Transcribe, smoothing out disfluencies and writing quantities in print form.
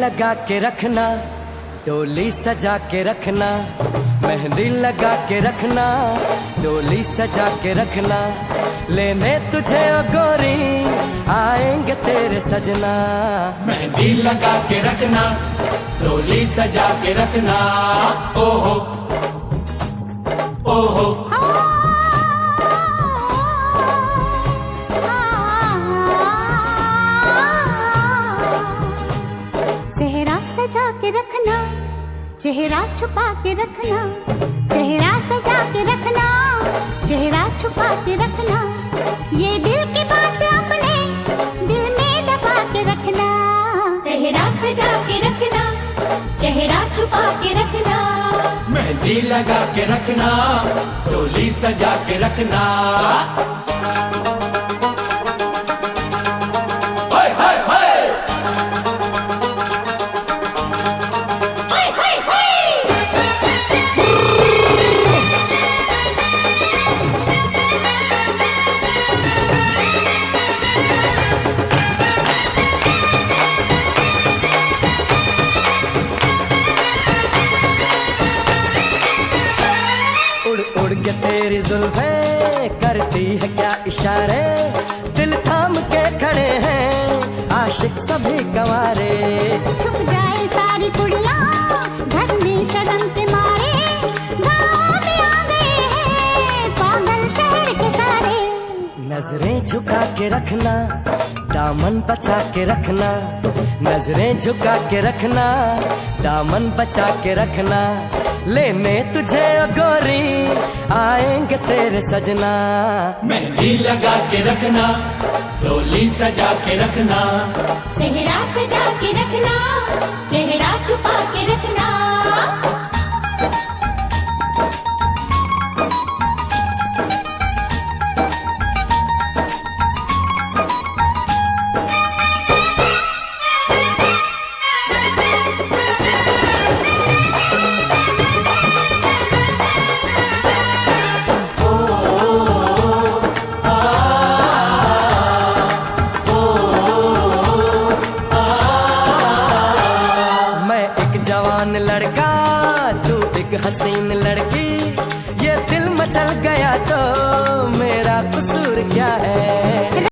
लगा के रखना, डोली सजा के रखना, मेहंदी लगा के रखना, डोली सजा के रखना, लेने तुझे ओ गोरी आएंगे तेरे सजना। मेहंदी लगा के रखना, डोली सजा के रखना, ओहो ओहो। सेहरा सजा के रखना, चेहरा छुपा के रखना, सेहरा सजा के रखना, चेहरा छुपा के रखना, ये दिल की बात अपने दिल में दबा के रखना। सेहरा सजा के रखना, चेहरा छुपा के रखना, मेहंदी लगा के रखना, डोली सजा के रखना। उड़ उड़ के तेरी जुल्फे करती है क्या इशारे, दिल थाम के खड़े हैं आशिक सभी गंवारे। छुप जाए सारी कुड़ियाँ घर में शर्म के मारे, गाँव में आ गए हैं पागल शहर के सारे। नजरें झुका के रखना, दामन बचा के रखना, नजरें झुका के रखना, दामन बचा के रखना, लेने तुझे ओ गोरी आएंगे तेरे सजना। मेहंदी लगा के रखना, डोली सजा के रखना, सेहरा सजा के रखना, चेहरा छुपा के रखना। जवान लड़का तू एक हसीन लड़की, ये दिल मचल गया तो मेरा कसूर क्या है।